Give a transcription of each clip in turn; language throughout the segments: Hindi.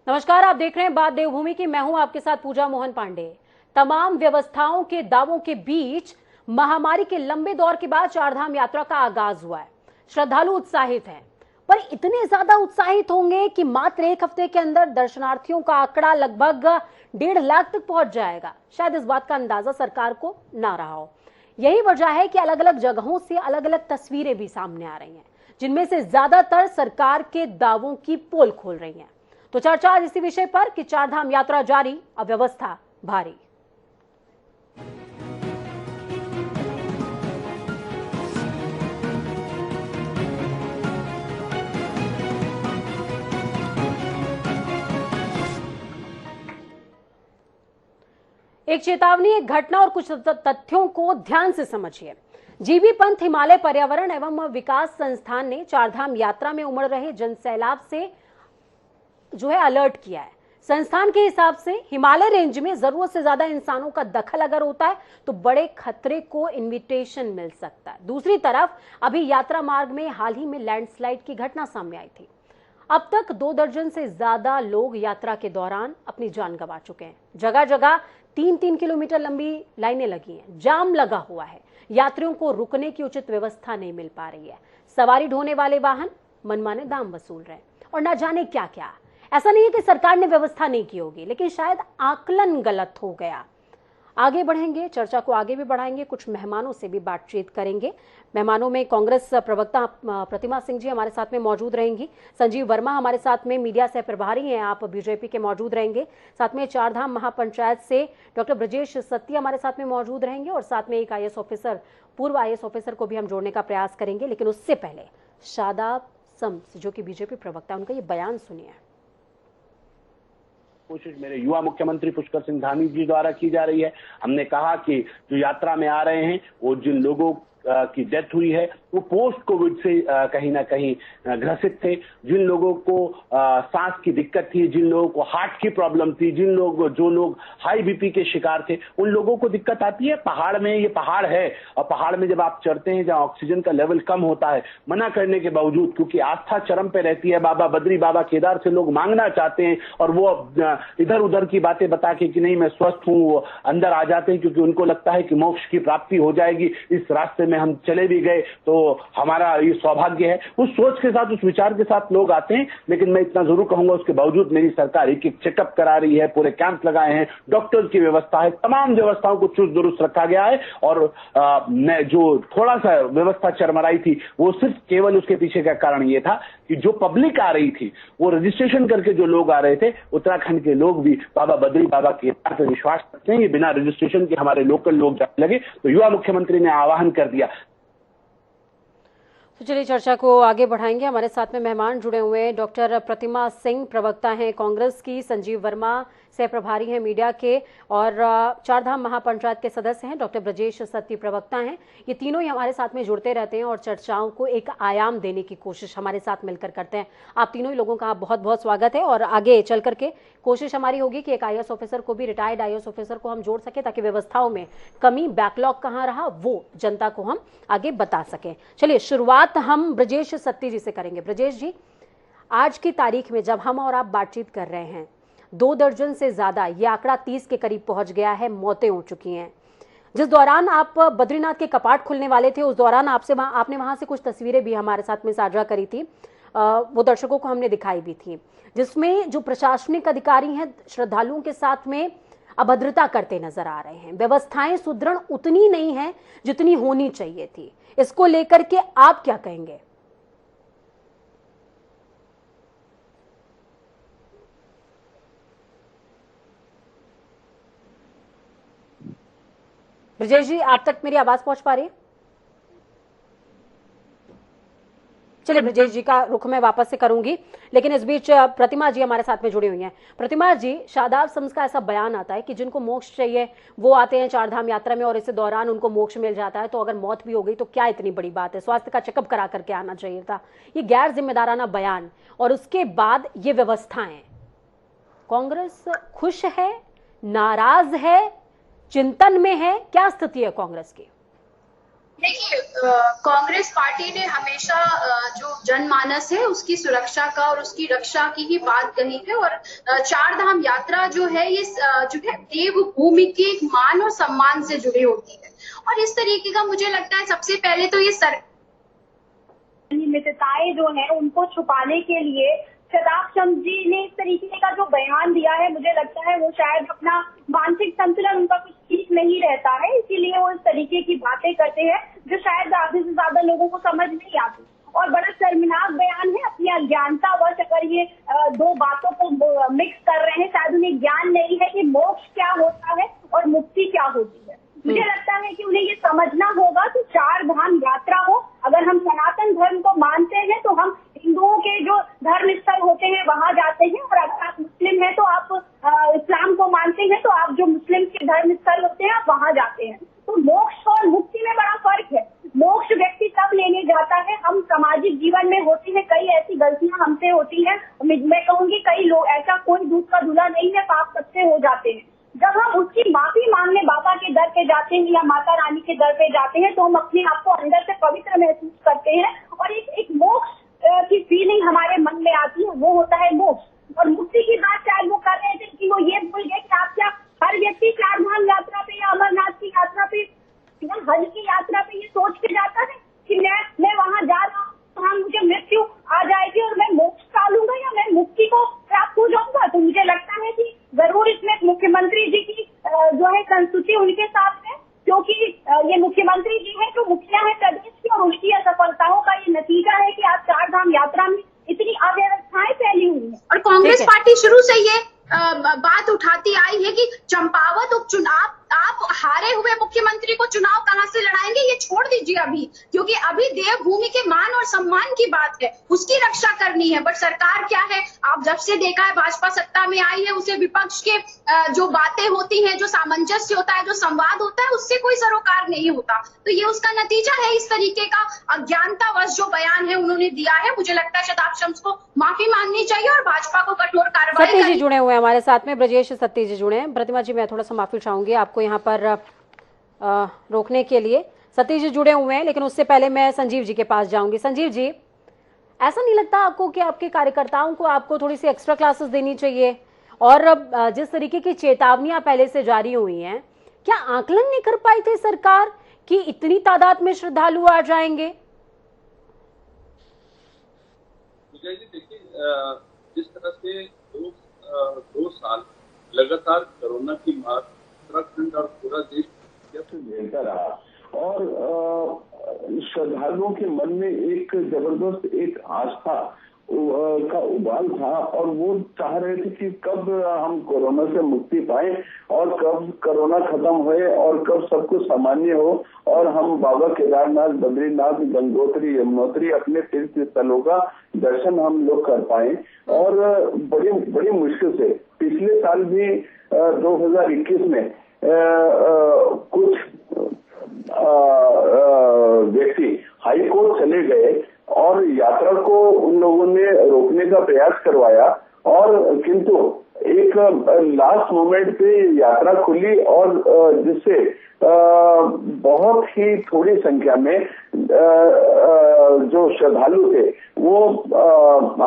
नमस्कार, आप देख रहे हैं बात देवभूमि की। मैं हूं आपके साथ पूजा मोहन पांडे। तमाम व्यवस्थाओं के दावों के बीच महामारी के लंबे दौर के बाद चारधाम यात्रा का आगाज हुआ है। श्रद्धालु उत्साहित हैं, पर इतने ज्यादा उत्साहित होंगे कि मात्र एक हफ्ते के अंदर दर्शनार्थियों का आंकड़ा लगभग 1.5 लाख तक पहुंच जाएगा। शायद इस बात का अंदाजा सरकार को ना रहा हो। यही वजह है कि अलग अलग जगहों से अलग अलग तस्वीरें भी सामने आ रही हैं, जिनमें से ज्यादातर सरकार के दावों की पोल खोल रही हैं। तो चर्चा आज इसी विषय पर कि चारधाम यात्रा जारी, अव्यवस्था भारी। एक चेतावनी, एक घटना और कुछ तथ्यों को ध्यान से समझिए। जीबी पंत हिमालय पर्यावरण एवं विकास संस्थान ने चारधाम यात्रा में उमड़ रहे जनसैलाब से अलर्ट किया है। संस्थान के हिसाब से हिमालय रेंज में जरूरत से ज्यादा इंसानों का दखल अगर होता है तो बड़े खतरे को इनविटेशन मिल सकता है। दूसरी तरफ अभी यात्रा मार्ग में हाल ही में लैंडस्लाइड की घटना सामने आई थी। अब तक 2 दर्जन से ज्यादा लोग यात्रा के दौरान अपनी जान गंवा चुके हैं। जगह जगह 3-3 किलोमीटर लंबी लाइनें लगी हैं, जाम लगा हुआ है। यात्रियों को रुकने की उचित व्यवस्था नहीं मिल पा रही है। सवारी ढोने वाले वाहन मनमाने दाम वसूल रहे हैं और न जाने क्या क्या। ऐसा नहीं है कि सरकार ने व्यवस्था नहीं की होगी, लेकिन शायद आकलन गलत हो गया। आगे बढ़ेंगे, चर्चा को आगे भी बढ़ाएंगे, कुछ मेहमानों से भी बातचीत करेंगे। मेहमानों में कांग्रेस प्रवक्ता प्रतिमा सिंह जी हमारे साथ में मौजूद रहेंगी। संजीव वर्मा हमारे साथ में मीडिया सह प्रभारी हैं, आप बीजेपी के मौजूद रहेंगे। साथ में चारधाम महापंचायत से डॉक्टर ब्रजेश सत्ती हमारे साथ में मौजूद रहेंगे और साथ में एक आईएएस ऑफिसर, पूर्व आईएएस ऑफिसर को भी हम जोड़ने का प्रयास करेंगे। लेकिन उससे पहले शादाब शम्स जो कि बीजेपी प्रवक्ता, उनका ये बयान सुनिए। कोशिश मेरे युवा मुख्यमंत्री पुष्कर सिंह धामी जी द्वारा की जा रही है। हमने कहा कि जो यात्रा में आ रहे हैं वो जिन लोगों की डेथ हुई है वो पोस्ट कोविड से कहीं ना कहीं ग्रसित थे। जिन लोगों को सांस की दिक्कत थी, जिन लोगों को हार्ट की प्रॉब्लम थी, जो लोग हाई बीपी के शिकार थे, उन लोगों को दिक्कत आती है। पहाड़ में, ये पहाड़ है और पहाड़ में जब आप चढ़ते हैं जहां ऑक्सीजन का लेवल कम होता है, मना करने के बावजूद, क्योंकि आस्था चरम पे रहती है, बाबा बद्री, बाबा केदार से लोग मांगना चाहते हैं और वो इधर उधर की बातें बता के कि नहीं मैं स्वस्थ हूं, वो अंदर आ जाते हैं क्योंकि उनको लगता है कि मोक्ष की प्राप्ति हो जाएगी। इस रास्ते में हम चले भी गए तो हमारा ये सौभाग्य है। उस सोच के साथ, उस विचार के साथ लोग आते हैं। लेकिन मैं इतना जरूर कहूंगा, उसके बावजूद मेरी सरकार एक चेकअप करा रही है, पूरे कैंप लगाए हैं, डॉक्टर्स की व्यवस्था है, तमाम व्यवस्थाओं को चुस्त दुरुस्त रखा गया है। और मैं जो थोड़ा सा व्यवस्था चरमराई थी वो सिर्फ केवल उसके पीछे का कारण ये था कि जो पब्लिक आ रही थी वो रजिस्ट्रेशन करके जो लोग आ रहे थे, उत्तराखंड के लोग भी बाबा बद्री, बाबा केदार पर विश्वास करते हैं। ये बिना रजिस्ट्रेशन के हमारे लोकल लोग जाने लगे तो युवा मुख्यमंत्री ने आह्वान कर दिया। तो चलिए चर्चा को आगे बढ़ाएंगे। हमारे साथ में मेहमान जुड़े हुए हैं। डॉक्टर प्रतिमा सिंह प्रवक्ता हैं कांग्रेस की, संजीव वर्मा सह प्रभारी हैं मीडिया के, और चारधाम महापंचायत के सदस्य हैं डॉक्टर ब्रजेश सत्ती प्रवक्ता हैं। ये तीनों ही हमारे साथ में जुड़ते रहते हैं और चर्चाओं को एक आयाम देने की कोशिश हमारे साथ मिलकर करते हैं। आप तीनों ही लोगों का बहुत बहुत स्वागत है। और आगे चल करके कोशिश हमारी होगी कि एक आईएएस ऑफिसर को भी, रिटायर्ड आईएएस ऑफिसर को हम जोड़ सके, ताकि व्यवस्थाओं में कमी, बैकलॉग कहाँ रहा वो जनता को हम आगे बता सकें। चलिए शुरुआत हम ब्रजेश सत्ती जी से करेंगे। ब्रजेश जी, आज की तारीख में जब हम और आप बातचीत कर रहे हैं, 2 दर्जन से ज्यादा, ये आंकड़ा 30 के करीब पहुंच गया है, मौतें हो चुकी हैं। जिस दौरान आप बद्रीनाथ के कपाट खुलने वाले थे, उस दौरान आपने वहां से कुछ तस्वीरें भी हमारे साथ में साझा करी थी, वो दर्शकों को हमने दिखाई भी थी, जिसमें जो प्रशासनिक अधिकारी हैं श्रद्धालुओं के साथ में अभद्रता करते नजर आ रहे हैं। व्यवस्थाएं सुदृढ़ उतनी नहीं है जितनी होनी चाहिए थी। इसको लेकर के आप क्या कहेंगे? ब्रजेश जी, आप तक मेरी आवाज पहुंच पा रही है? चलिए ब्रजेश जी का रुख मैं वापस से करूंगी, लेकिन इस बीच प्रतिमा जी हमारे साथ में जुड़ी हुई हैं। प्रतिमा जी, शादाब शम्स का ऐसा बयान आता है कि जिनको मोक्ष चाहिए वो आते हैं चारधाम यात्रा में और इस दौरान उनको मोक्ष मिल जाता है, तो अगर मौत भी हो गई तो क्या इतनी बड़ी बात है, स्वास्थ्य का चेकअप करा करके आना चाहिए था। ये गैर जिम्मेदाराना बयान, और उसके बाद ये व्यवस्थाएं। कांग्रेस खुश है, नाराज है, चिंतन में है, क्या स्थिति है कांग्रेस की? देखिए, कांग्रेस पार्टी ने हमेशा जो जनमानस है उसकी सुरक्षा का और उसकी रक्षा की ही बात कही है। और चार धाम यात्रा जो है ये जो है देवभूमि के एक मान और सम्मान से जुड़ी होती है। और इस तरीके का मुझे लगता है सबसे पहले तो ये मितताएं जो है उनको छुपाने के लिए शदाब शम्स जी ने इस तरीके का जो बयान दिया है, मुझे लगता है वो शायद अपना मानसिक संतुलन उनका कुछ ठीक नहीं रहता है, इसीलिए वो इस तरीके की बातें करते हैं जो शायद आधे से ज्यादा लोगों को समझ नहीं आती। और बड़ा शर्मनाक बयान है, अपनी अज्ञानतावश अगर ये दो बातों को मिक्स कर रहे हैं, शायद उन्हें ज्ञान नहीं है कि मोक्ष क्या होता है और मुक्ति क्या होती है। मुझे लगता है कि उन्हें ये समझना होगा कि चार धाम यात्रा हो, अगर हम सनातन धर्म को मानते हैं तो हम हिंदुओं के जो धर्म स्थल होते हैं वहां जाते हैं, और अगर आप मुस्लिम हैं तो आप इस्लाम को मानते हैं तो आप जो मुस्लिम के धर्म स्थल होते हैं आप वहां जाते हैं। तो मोक्ष और मुक्ति में बड़ा फर्क है। मोक्ष व्यक्ति तब लेने जाता है, हम सामाजिक जीवन में होती है कई ऐसी गलतियां हमसे होती है, मैं कहूंगी कई लोग, ऐसा कोई दूध का दूल्हा नहीं है, पाप सबसे हो जाते हैं। जब हम उसकी माफी मांगने बाबा के दर पे जाते हैं या माता रानी के दर पे जाते हैं तो हम अपने आप को अंदर से पवित्र महसूस करते हैं, और एक मोक्ष की फीलिंग हमारे मन में आती है, वो होता है मोक्ष। और मुक्ति की बात शायद वो कर रहे थे कि वो ये भूल गए कि आप क्या हर व्यक्ति चार धाम यात्रा पे या अमरनाथ की यात्रा पे या हज की यात्रा पे ये सोच के जाता है कि मैं वहां जा रहा हूँ, वहां मुझे मृत्यु आ जाएगी और मैं मोक्ष पालूंगा या मैं मुक्ति को प्राप्त हो जाऊंगा। तो मुझे लगता है कि जरूर इसमें मुख्यमंत्री जी की जो है संस्तुति उनके साथ है, क्योंकि ये मुख्यमंत्री जी है जो मुखिया है प्रदेश की, और उनकी असफलताओं का ये नतीजा है कि आज चार धाम यात्रा में इतनी अव्यवस्थाएं फैली हुई है। और कांग्रेस पार्टी शुरू से ये बात उठाती आई है कि चंपावत उपचुनाव, आप हारे हुए मुख्यमंत्री को चुनाव कहां से लड़ाएंगे, ये छोड़ दीजिए अभी, क्योंकि अभी देवभूमि के मान और सम्मान की बात है, उसकी रक्षा करनी है। बट सरकार क्या है, आप जब से देखा है भाजपा सत्ता में आई है, उसे विपक्ष के जो बातें होती हैं, जो सामंजस्य होता है, जो संवाद होता है, उससे कोई सरोकार नहीं होता। तो ये उसका नतीजा है, इस तरीके का अज्ञानतावश जो बयान है उन्होंने दिया है। मुझे लगता है शदाब शम्स को माफी मांगनी चाहिए और भाजपा को कठोर कार्रवाई सतीश जी जुड़े हुए हैं हमारे साथ में, ब्रजेश सतीश जी जुड़े हैं। प्रतिमा जी, मैं थोड़ा सा माफी चाहूंगी आपको यहाँ पर रोकने के लिए। सतीश जी जुड़े हुए हैं, लेकिन उससे पहले मैं संजीव जी के पास जाऊंगी। संजीव जी, ऐसा नहीं लगता आपको कि आपके कार्यकर्ताओं को आपको थोड़ी सी एक्स्ट्रा क्लासेस देनी चाहिए? और जिस तरीके की चेतावनियां पहले से जारी हुई हैं, क्या आकलन नहीं कर पाई थी सरकार कि इतनी तादाद में श्रद्धालु आ जाएंगे? देखिए, जिस तरह से दो साल लगातार कोरोना की मार उत्तराखंड और पूरा देश झेलता रहा, और श्रद्धालुओं के मन में एक जबरदस्त एक आस्था का उबाल था, और वो चाह रहे थे कि कब हम कोरोना से मुक्ति पाएं और कब कोरोना खत्म होए और कब सब कुछ सामान्य हो और हम बाबा केदारनाथ, बद्रीनाथ, गंगोत्री, यमुनोत्री अपने तीर्थ स्थलों का दर्शन हम लोग कर पाए। और बड़ी मुश्किल से पिछले साल भी 2021 में कुछ व्यक्ति हाई कोर्ट चले गए और यात्रा को उन लोगों ने रोकने का प्रयास करवाया, और किंतु एक लास्ट मोमेंट पे यात्रा खुली, और जिससे बहुत ही थोड़ी संख्या में जो श्रद्धालु थे वो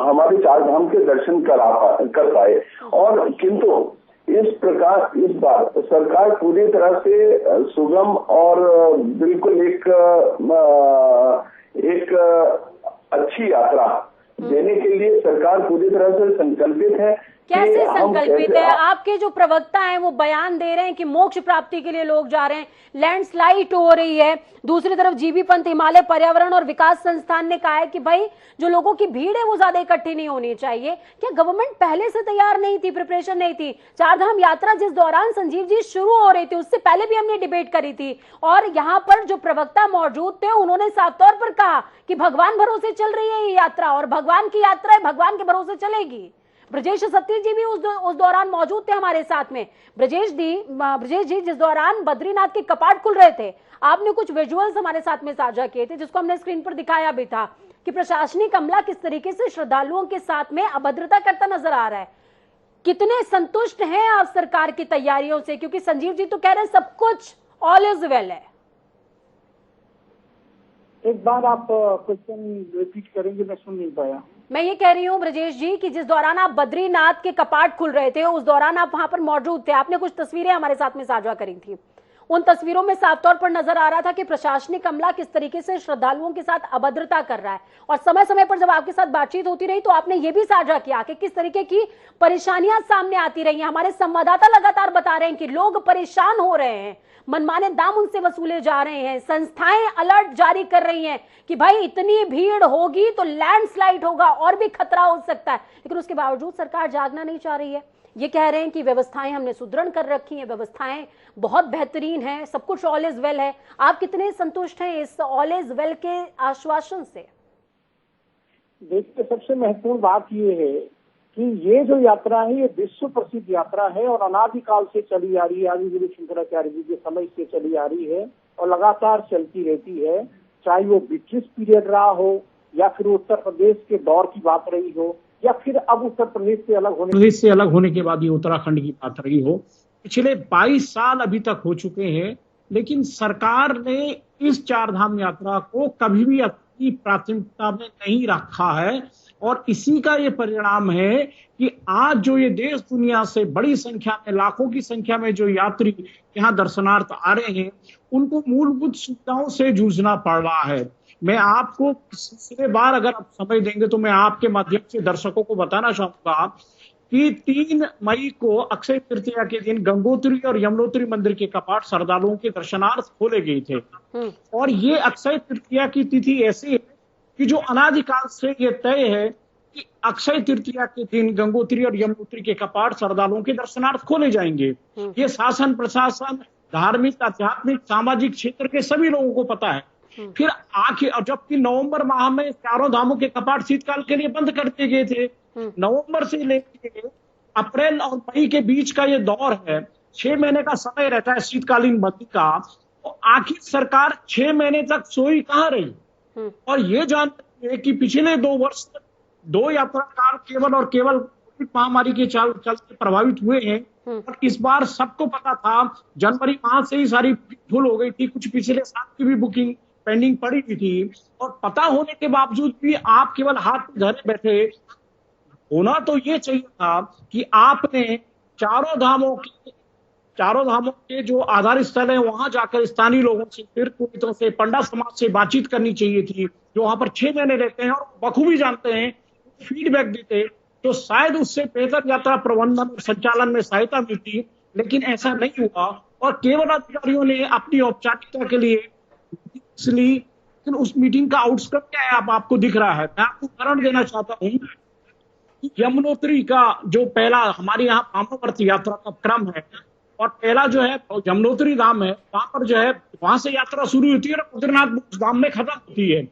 हमारे चार धाम के दर्शन कर पाए। और किंतु इस बार सरकार पूरी तरह से सुगम और बिल्कुल एक अच्छी यात्रा देने के लिए सरकार पूरी तरह से संकल्पित है। कैसे संकल्पित है? आपके जो प्रवक्ता हैं वो बयान दे रहे हैं कि मोक्ष प्राप्ति के लिए लोग जा रहे हैं, लैंडस्लाइड हो रही है। दूसरी तरफ जीबी पंथ हिमालय पर्यावरण और विकास संस्थान ने कहा है कि भाई जो लोगों की भीड़ है वो ज्यादा इकट्ठी नहीं होनी चाहिए। क्या गवर्नमेंट पहले से तैयार नहीं थी, प्रिपरेशन नहीं थी? चारधाम यात्रा जिस दौरान संजीव जी शुरू हो रही थी उससे पहले भी हमने डिबेट करी थी, और यहाँ पर जो प्रवक्ता मौजूद थे उन्होंने साफ तौर पर कहा कि भगवान भरोसे चल रही है ये यात्रा, और भगवान की यात्रा है, भगवान के भरोसे चलेगी। ब्रजेश सतीश जी भी उस दौरान मौजूद थे हमारे साथ में। ब्रजेश जी, जिस दौरान बद्रीनाथ के कपाट खुल रहे थे, आपने कुछ विजुअल्स हमारे साथ में साझा किए थे, जिसको हमने स्क्रीन पर दिखाया भी था कि प्रशासनिक अमला किस तरीके से श्रद्धालुओं के साथ में अभद्रता करता नजर आ रहा है। कितने संतुष्ट हैं आप सरकार की तैयारियों से? क्योंकि संजीव जी तो कह रहे हैं सब कुछ ऑल इज वेल है। एक बार आप क्वेश्चन रिपीट करेंगे, मैं सुन नहीं पाया। मैं ये कह रही हूँ ब्रजेश जी कि जिस दौरान आप बद्रीनाथ के कपाट खुल रहे थे उस दौरान आप वहां पर मौजूद थे, आपने कुछ तस्वीरें हमारे साथ में साझा करी थी। उन तस्वीरों में साफ तौर पर नजर आ रहा था कि प्रशासनिक अमला किस तरीके से श्रद्धालुओं के साथ अभद्रता कर रहा है, और समय समय पर जब आपके साथ बातचीत होती रही तो आपने ये भी साझा किया कि किस तरीके की परेशानियां सामने आती रही हैं। हमारे संवाददाता लगातार बता रहे हैं कि लोग परेशान हो रहे हैं, मनमाने दाम उनसे वसूले जा रहे हैं, संस्थाएं अलर्ट जारी कर रही हैं कि भाई इतनी भीड़ होगी तो लैंडस्लाइड होगा और भी खतरा हो सकता है, लेकिन उसके बावजूद सरकार जागना नहीं चाह रही है। ये कह रहे हैं कि व्यवस्थाएं हमने सुदृढ़ कर रखी हैं, व्यवस्थाएं बहुत बेहतरीन हैं, सब कुछ ऑल इज वेल है। आप कितने संतुष्ट हैं इस ऑल इज वेल के आश्वासन से? देखिए, सबसे महत्वपूर्ण बात ये है कि ये जो यात्रा है ये विश्व प्रसिद्ध यात्रा है और अनादिकाल से चली आ रही है, आदि गुरु शंकराचार्य जी के समय से चली आ रही है और लगातार चलती रहती है। चाहे वो ब्रिटिश पीरियड रहा हो या फिर उत्तर प्रदेश के दौर की बात रही हो या फिर अब उत्तर प्रदेश से अलग होने के बाद ये उत्तराखंड की बात रही हो। पिछले 22 साल अभी तक हो चुके हैं, लेकिन सरकार ने इस चारधाम यात्रा को कभी भी अपनी प्राथमिकता में नहीं रखा है और इसी का ये परिणाम है कि आज जो ये देश दुनिया से बड़ी संख्या में, लाखों की संख्या में जो यात्री यहाँ दर्शनार्थ आ रहे हैं उनको मूलभूत सुविधाओं से जूझना पड़ रहा है। मैं आपको पिछले बार, अगर आप समय देंगे तो मैं आपके माध्यम से दर्शकों को बताना चाहूंगा कि 3 मई को अक्षय तृतीया के दिन गंगोत्री और यमुनोत्री मंदिर के कपाट श्रद्धालुओं के दर्शनार्थ खोले गए थे। और ये अक्षय तृतीया की तिथि ऐसी है कि जो अनादिकाल से ये तय है कि अक्षय तृतीया के दिन गंगोत्री और यमुनोत्री के कपाट श्रद्धालुओं के दर्शनार्थ खोले जाएंगे। ये शासन, प्रशासन, धार्मिक, आध्यात्मिक, सामाजिक क्षेत्र के सभी लोगों को पता है। फिर आखिर, जबकि नवंबर माह में चारों धामों के कपाट शीतकाल के लिए बंद कर दिए गए थे। नवंबर से लेकर अप्रैल और मई के बीच का ये दौर है, 6 महीने का समय रहता है शीतकालीन बंदी का। तो आखिर सरकार 6 महीने तक सोई कहाँ रही? और ये जानते हैं कि पिछले 2 वर्ष 2 यात्राकार केवल और केवल कोविड महामारी के चलते प्रभावित हुए हैं। और इस बार सबको पता था, जनवरी माह से ही सारी फुल हो गई थी, कुछ पिछले साल की भी बुकिंग पेंडिंग पड़ी हुई थी। और पता होने के बावजूद भी आप केवल हाथ में धरे बैठे। होना तो ये चाहिए था कि आपने चारों धामों के जो आधार स्थल है वहां जाकर स्थानीय लोगों से, फिर पुरोहितों से, पंडा समाज से बातचीत करनी चाहिए थी, जो वहां पर 6 महीने रहते हैं और बखूबी जानते हैं, फीडबैक देते तो शायद उससे बेहतर यात्रा प्रबंधन और संचालन में सहायता मिलती। लेकिन ऐसा नहीं हुआ और केवल अधिकारियों ने अपनी औपचारिकता के लिए ली। लेकिन उस मीटिंग का आउटकम क्या है आपको दिख रहा है। मैं आपको उदाहरण देना चाहता हूँ। यमुनोत्री का जो पहला हमारे यहाँ पामोवर्त यात्रा का क्रम है और पहला जो है यमुनोत्री धाम है, वहां पर जो है वहां से यात्रा शुरू होती है और बद्रीनाथ धाम में खत्म होती है।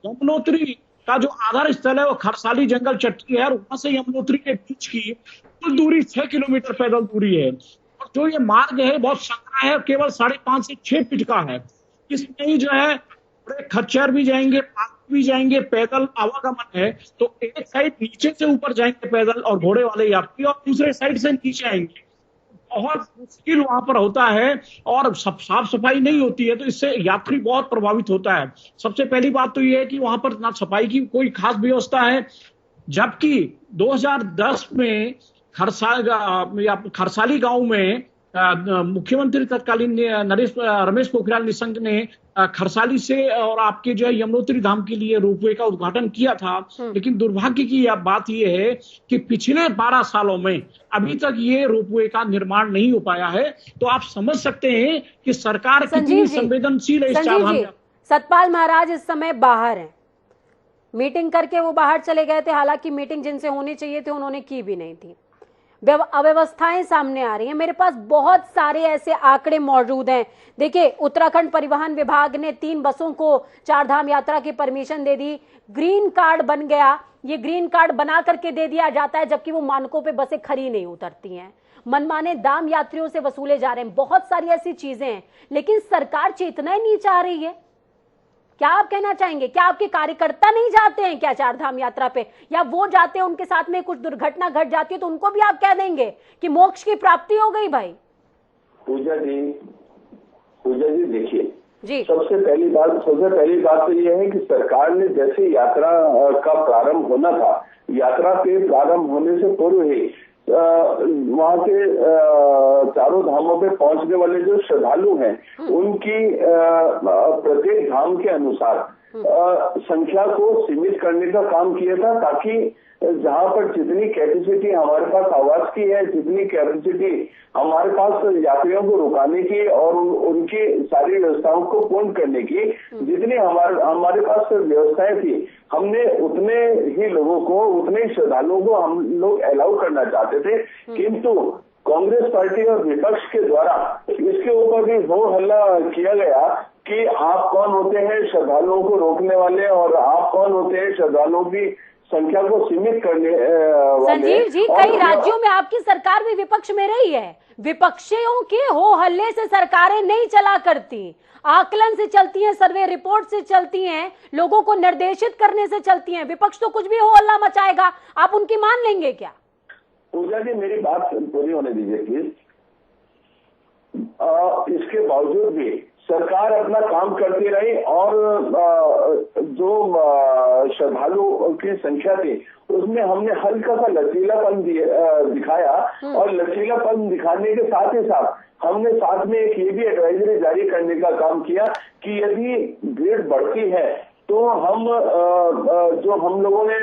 यमुनोत्री का जो आधार स्थल है वो खरसाली जंगल चट्टी है और वहां से यमुनोत्री के बीच की कुल दूरी 6 किलोमीटर पैदल दूरी है। और जो ये मार्ग है बहुत संकरा है, केवल 5.5 से 6 फीट का है। इसमें ही जो है बड़े खच्चर भी जाएंगे, पालक भी जाएंगे, पैदल आवागमन है। तो एक साइड नीचे से ऊपर जाएंगे पैदल और घोड़े वाले यात्री और दूसरे साइड से नीचे आएंगे। बहुत मुश्किल वहां पर होता है और साफ सफाई नहीं होती है, तो इससे यात्री बहुत प्रभावित होता है। सबसे पहली बात तो ये है कि वहां पर ना सफाई की कोई खास व्यवस्था है, जबकि 2010 में खरसाली गांव में मुख्यमंत्री तत्कालीन रमेश पोखरियाल निशंक ने खरसाली से और आपके जो है यमुनोत्री धाम के लिए रोपवे का उद्घाटन किया था। लेकिन दुर्भाग्य की बात यह है कि पिछले 12 सालों में अभी तक ये रोपवे का निर्माण नहीं हो पाया है। तो आप समझ सकते हैं कि सरकार कितनी संवेदनशील है इस चारधाम। सतपाल महाराज इस समय बाहर हैं, मीटिंग करके वो बाहर चले गए थे। हालांकि मीटिंग जिनसे होनी चाहिए थी उन्होंने की भी नहीं थी। अव्यवस्थाएं सामने आ रही हैं। मेरे पास बहुत सारे ऐसे आंकड़े मौजूद हैं। देखिए, उत्तराखंड परिवहन विभाग ने 3 बसों को चारधाम यात्रा की परमिशन दे दी। ग्रीन कार्ड बन गया, ये ग्रीन कार्ड बना करके दे दिया जाता है, जबकि वो मानकों पे बसें खरी नहीं उतरती हैं। मनमाने दाम यात्रियों से वसूले जा रहे हैं। बहुत सारी ऐसी चीजें हैं, लेकिन सरकार चेतना ही नहीं चाह रही है। क्या आप कहना चाहेंगे? क्या आपके कार्यकर्ता नहीं जाते हैं क्या चारधाम यात्रा पे, या वो जाते हैं उनके साथ में कुछ दुर्घटना घट जाती है तो उनको भी आप कह देंगे कि मोक्ष की प्राप्ति हो गई? भाई पूजा जी देखिए, जी। सबसे पहली बात तो ये है कि सरकार ने जैसे यात्रा का प्रारंभ होना था, यात्रा के प्रारंभ होने से पूर्व ही वहाँ के चारों धामों पे पहुंचने वाले जो श्रद्धालु हैं उनकी प्रत्येक धाम के अनुसार संख्या को सीमित करने का काम किया था, ताकि जहाँ पर जितनी कैपेसिटी हमारे पास आवास की है, जितनी कैपेसिटी हमारे पास यात्रियों को रुकाने की और उनकी सारी व्यवस्थाओं को पूर्ण करने की जितनी हमारे पास व्यवस्थाएं थी, हमने उतने ही लोगों को, उतने ही श्रद्धालुओं को हम लोग अलाउ करना चाहते थे। किंतु कांग्रेस पार्टी और विपक्ष के द्वारा इसके ऊपर भी हो हल्ला किया गया कि आप कौन होते हैं श्रद्धालुओं को रोकने वाले, और आप कौन होते हैं श्रद्धालुओं की संख्या को सीमित करने वाले। संजीव जी, कई राज्यों में आपकी सरकार भी विपक्ष में रही है। विपक्षियों के हो हल्ले से सरकारें नहीं चला करती, आकलन से चलती हैं, सर्वे रिपोर्ट से चलती हैं, लोगों को निर्देशित करने से चलती हैं। विपक्ष तो कुछ भी हो हल्ला मचाएगा, आप उनकी मान लेंगे क्या? पूजा जी, मेरी बात पूरी होने दीजिए प्लीज। इसके बावजूद भी सरकार अपना काम करती रही और जो श्रद्धालु की संख्या थी उसमें हमने हल्का सा लचीलापन दिखाया, और लचीलापन दिखाने के साथ ही साथ हमने साथ में एक ये भी एडवाइजरी जारी करने का काम किया कि यदि भीड़ बढ़ती है तो हम लोगों ने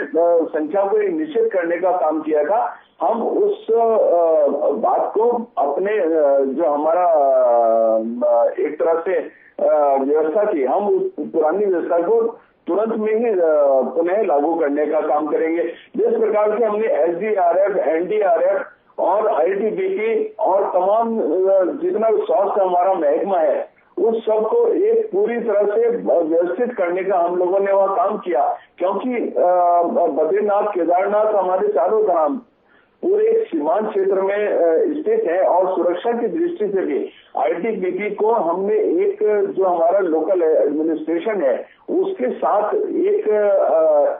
संख्या को निश्चित करने का काम किया था। हम उस बात को अपने जो हमारा एक तरह से व्यवस्था थी, हम उस पुरानी व्यवस्था को तुरंत में ही पुनः लागू करने का काम करेंगे। जिस प्रकार से हमने SDRF, NDRF और ITBP और तमाम जितना स्वास्थ्य हमारा महकमा है उस सब को एक पूरी तरह से व्यवस्थित करने का हम लोगों ने वह काम किया, क्योंकि बद्रीनाथ, केदारनाथ हमारे चारों धाम पूरे सीमांत क्षेत्र में स्थित है, और सुरक्षा की दृष्टि से भी ITBP को हमने एक जो हमारा लोकल एडमिनिस्ट्रेशन है उसके साथ एक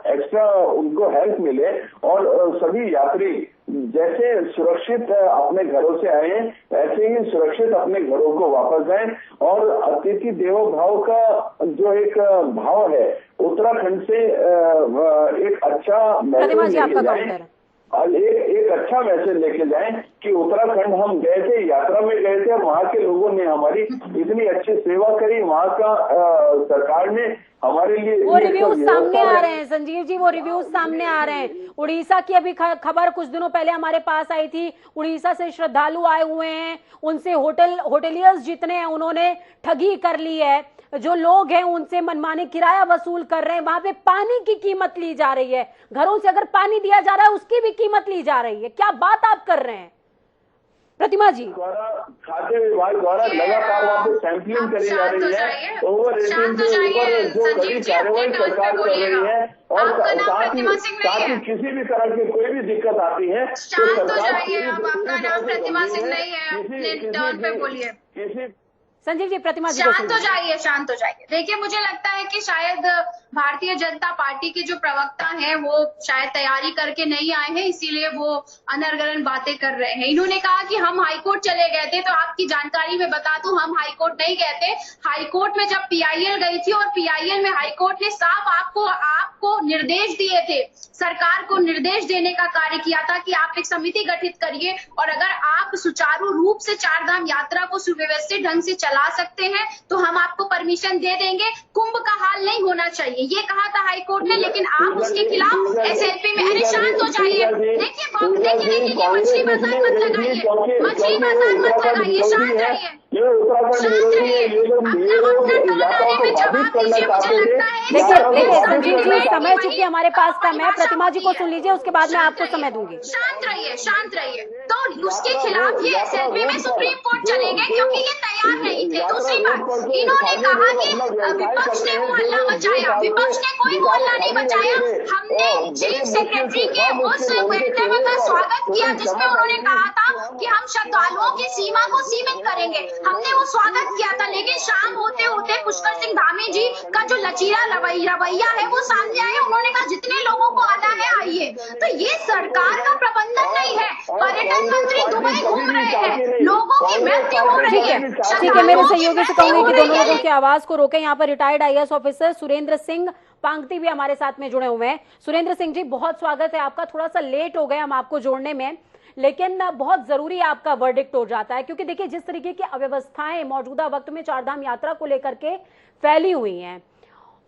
एक्स्ट्रा उनको हेल्प मिले, और सभी यात्री जैसे सुरक्षित अपने घरों से आए ऐसे ही सुरक्षित अपने घरों को वापस जाएं। और अतिथि देवो भाव का जो एक भाव है उत्तराखंड से एक अच्छा मैसेज लेके जाएं, और एक अच्छा मैसेज लेके जाएं कि उत्तराखंड हम गए थे, यात्रा में गए थे, वहाँ के लोगों ने हमारी इतनी अच्छी सेवा करी, वहाँ का सरकार ने हमारे लिए वो रिव्यूज सामने आ रहे हैं संजीव जी, वो रिव्यूज सामने आ रहे हैं। उड़ीसा की अभी खबर कुछ दिनों पहले हमारे पास आई थी, उड़ीसा से श्रद्धालु आए हुए हैं, उनसे होटेलियर्स जितने हैं उन्होंने ठगी कर ली है, जो लोग हैं उनसे मनमानी किराया वसूल कर रहे हैं, वहां पे पानी की कीमत ली जा रही है, घरों से अगर पानी दिया जा रहा है उसकी भी कीमत ली जा रही है। क्या बात आप कर रहे हैं प्रतिमा जी? खाद्य विभाग द्वारा लगातार वहाँ पे सैंपलिंग करी जा रही है, ओवर रेटिंग के ऊपर जो कड़ी कार्रवाई सरकार कर रही है, और साथ ही किसी भी तरह की कोई भी दिक्कत आती है तो सरकार। आपका नाम प्रतिमा सिंह नहीं है, अपने टर्न पे बोलिए। संजीव जी, प्रतिमा जी शांत हो जाइए, शांत हो जाइए। देखिए, मुझे लगता है कि शायद भारतीय जनता पार्टी के जो प्रवक्ता हैं वो शायद तैयारी करके नहीं आए हैं, इसीलिए वो अनर्गलन बातें कर रहे हैं। इन्होंने कहा कि हम हाईकोर्ट चले गए थे, तो आपकी जानकारी में बता दूं हम हाईकोर्ट नहीं गए थे। हाईकोर्ट में जब PIL गई थी और PIL में हाईकोर्ट ने साफ आपको निर्देश दिए थे, सरकार को निर्देश देने का कार्य किया था कि आप एक समिति गठित करिए, और अगर आप सुचारू रूप से चारधाम यात्रा को सुव्यवस्थित ढंग से चला सकते हैं तो हम आपको परमिशन दे देंगे। कुंभ का हाल नहीं होना चाहिए, ये कहा था हाईकोर्ट ने, लेकिन आप उसके खिलाफ SLP में। अरे शांत हो जाइए। देखिए, ये मछली बाजार मत लगाइए, मछली बाजार मत लगाइए, शांत रहिए। देखिए संजीव जी, समय चूंकि हमारे पास कम है, प्रतिमा जी को सुन लीजिए, उसके बाद मैं आपको समय दूंगी। शांत रहिए, शांत रहिए। तो उसके खिलाफ ये SLP में सुप्रीम कोर्ट चले गए क्योंकि ये तैयार नहीं थे। दूसरी बात, इन्होंने कहा कि विपक्ष ने वो हल्ला मचाया, विपक्ष ने कोई वो हल्ला नहीं मचाया। हमने चीफ सेक्रेटरी के उस वक्तव्य का स्वागत किया जिसमें उन्होंने कहा था कि हम श्रद्धालुओं की सीमा को सीमित करेंगे, हमने वो स्वागत किया था। लेकिन शाम होते होते पुष्कर सिंह धामी जी का जो लचीला रवैया है वो सामने आया। उन्होंने कहा जितने लोगों को आना है आइए। तो ये सरकार का प्रबंधन नहीं है। पर्यटन मंत्री दुबई घूम रहे हैं, लोगों की गलती हो रही है। ठीक है, मेरे सहयोगी से कहूंगी कि दोनों लोगों की आवाज को रोकें। यहाँ पर retired IAS officer Surendra Singh Pangti भी हमारे साथ में जुड़े हुए हैं। सुरेंद्र सिंह जी, बहुत स्वागत है आपका। थोड़ा सा लेट हो गए हम आपको जोड़ने में, लेकिन बहुत जरूरी आपका वर्डिक्ट हो जाता है, क्योंकि देखिए जिस तरीके की अव्यवस्थाएं मौजूदा वक्त में चारधाम यात्रा को लेकर के फैली हुई हैं,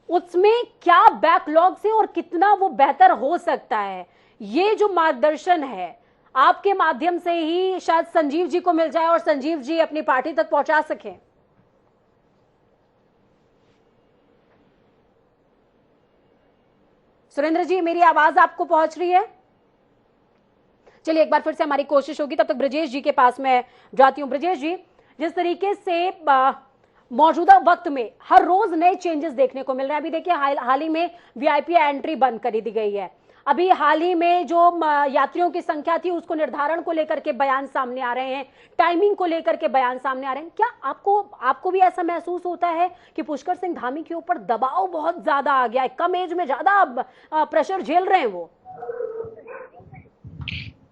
उसमें क्या बैकलॉग से और कितना वो बेहतर हो सकता है, ये जो मार्गदर्शन है आपके माध्यम से ही शायद संजीव जी को मिल जाए और संजीव जी अपनी पार्टी तक पहुंचा सकें। सुरेंद्र जी, मेरी आवाज आपको पहुंच रही है? चलिए एक बार फिर से हमारी कोशिश होगी। तब तक ब्रजेश जी के पास मैं जाती हूं। ब्रजेश जी, जिस तरीके से मौजूदा वक्त में हर रोज नए चेंजेस देखने को मिल रहे हैं, अभी देखिए हाल ही में VIP एंट्री बंद कर दी गई है, अभी हाल ही में जो यात्रियों की संख्या थी उसको निर्धारण को लेकर के बयान सामने आ रहे हैं, टाइमिंग को लेकर के बयान सामने आ रहे हैं। क्या आपको भी ऐसा महसूस होता है कि पुष्कर सिंह धामी के ऊपर दबाव बहुत ज्यादा आ गया है, कम एज में ज्यादा प्रेशर झेल रहे हैं वो?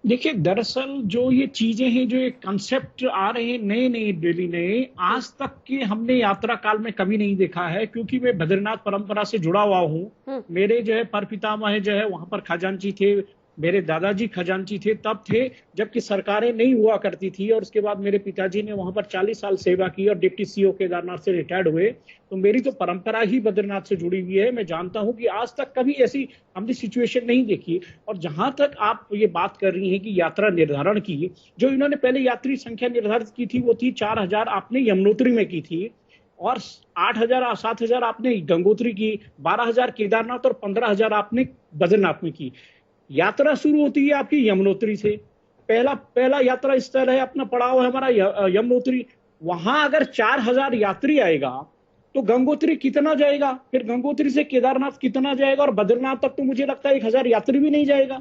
देखिए, दरअसल जो ये चीजें हैं, जो ये कंसेप्ट आ रहे हैं नए नए डेली नए, आज तक के हमने यात्रा काल में कभी नहीं देखा है। क्योंकि मैं बद्रीनाथ परंपरा से जुड़ा हुआ हूँ। मेरे जो है परपितामह जो है वहां पर खजांची थे, मेरे दादाजी खजांची थे, तब थे जबकि सरकारें नहीं हुआ करती थी। और उसके बाद मेरे पिताजी ने वहां पर 40 साल सेवा की और डिप्टी CO केदारनाथ से रिटायर्ड हुए। तो मेरी तो परंपरा ही बद्रीनाथ से जुड़ी हुई है। मैं जानता हूं कि आज तक कभी ऐसी हमने सिचुएशन नहीं देखी। और जहां तक आप ये बात कर रही हैं कि यात्रा निर्धारण की, जो इन्होंने पहले यात्री संख्या निर्धारित की थी वो थी 4000 आपने यमुनोत्री में की थी, और 8000 और 7000 आपने गंगोत्री की, 12000 केदारनाथ और 15000 आपने बद्रीनाथ में की। यात्रा शुरू होती है आपकी यमुनोत्री से। पहला यात्रा स्थल है अपना पड़ाव है हमारा यमुनोत्री। वहां अगर 4000 यात्री आएगा तो गंगोत्री कितना जाएगा, फिर गंगोत्री से केदारनाथ कितना जाएगा, और बद्रीनाथ तक तो मुझे लगता है 1000 यात्री भी नहीं जाएगा।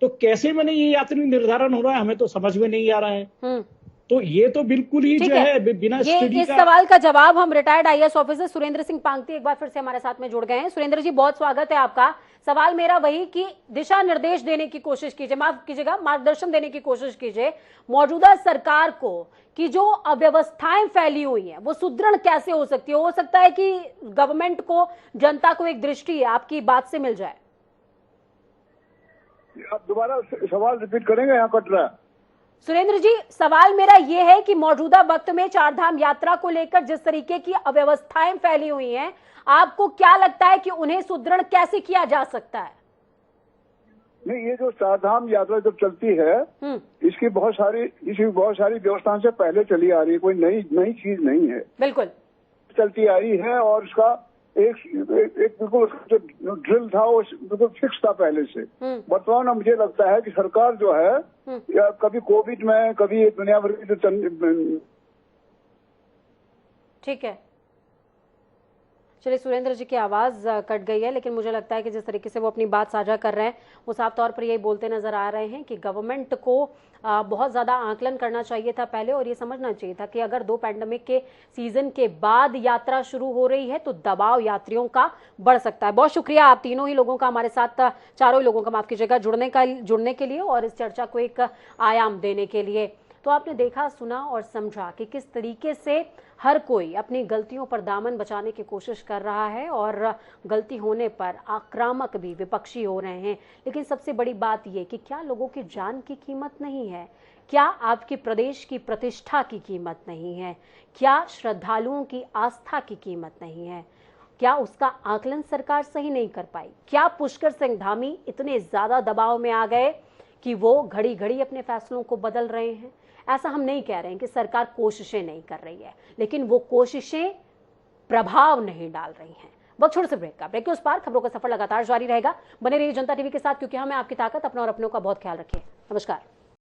तो कैसे मैंने ये यात्री निर्धारण हो रहा है, हमें तो समझ में नहीं आ रहा है। तो ये तो बिल्कुल ही जो है बिना स्टडी इस सवाल का जवाब हम retired IAS officer Surendra Singh Pangti एक बार फिर से हमारे साथ में जुड़ गए हैं। सुरेंद्र जी, बहुत स्वागत है आपका। सवाल मेरा वही कि दिशा निर्देश देने की कोशिश कीजिए, माफ कीजिएगा, मार्गदर्शन देने की कोशिश कीजिए मौजूदा सरकार को कि जो अव्यवस्थाएं फैली हुई हैं वो सुदृढ़ कैसे हो सकती है। हो सकता है कि गवर्नमेंट को, जनता को एक दृष्टि आपकी बात से मिल जाए। आप दोबारा सवाल रिपीट करेंगे, यहाँ कट रहा है। सुरेंद्र जी, सवाल मेरा यह है कि मौजूदा वक्त में चारधाम यात्रा को लेकर जिस तरीके की अव्यवस्थाएं फैली हुई हैं, आपको क्या लगता है कि उन्हें सुदृढ़ कैसे किया जा सकता है? नहीं, ये जो चारधाम यात्रा जब चलती है इसकी बहुत सारी व्यवस्थाएं से पहले चली आ रही है, कोई नई चीज नहीं है, बिल्कुल चलती आ रही है। और उसका एक बिल्कुल जो ड्रिल था वो बिल्कुल फिक्स था पहले से। वर्तमान में मुझे लगता है कि सरकार जो है या कभी कोविड में, कभी दुनिया भर की जो ठीक है। चलिए, सुरेंद्र जी की आवाज कट गई है, लेकिन मुझे लगता है कि जिस तरीके से वो अपनी बात साझा कर रहे हैं वो साफ तौर पर यही बोलते नजर आ रहे हैं कि गवर्नमेंट को बहुत ज्यादा आकलन करना चाहिए था पहले, और ये समझना चाहिए था कि अगर 2 पैंडेमिक के सीजन के बाद यात्रा शुरू हो रही है तो दबाव यात्रियों का बढ़ सकता है। बहुत शुक्रिया आप तीनों ही लोगों का, हमारे साथ चारों ही लोगों का, माफ कीजिएगा, जुड़ने के लिए और इस चर्चा को एक आयाम देने के लिए। तो आपने देखा, सुना और समझा कि किस तरीके से हर कोई अपनी गलतियों पर दामन बचाने की कोशिश कर रहा है और गलती होने पर आक्रामक भी विपक्षी हो रहे हैं। लेकिन सबसे बड़ी बात यह कि क्या लोगों की जान की कीमत नहीं है? क्या आपके प्रदेश की प्रतिष्ठा की कीमत नहीं है? क्या श्रद्धालुओं की आस्था की कीमत नहीं है? क्या उसका आकलन सरकार सही नहीं कर पाई? क्या पुष्कर सिंह धामी इतने ज्यादा दबाव में आ गए कि वो घड़ी घड़ी अपने फैसलों को बदल रहे हैं? ऐसा हम नहीं कह रहे हैं कि सरकार कोशिशें नहीं कर रही है, लेकिन वो कोशिशें प्रभाव नहीं डाल रही हैं। वक्त छोटे से ब्रेक का, ब्रेक के उस पार खबरों का सफर लगातार जारी रहेगा। बने रहिए जनता टीवी के साथ, क्योंकि हमें आपकी ताकत, अपना और अपनों का बहुत ख्याल रखिए। नमस्कार।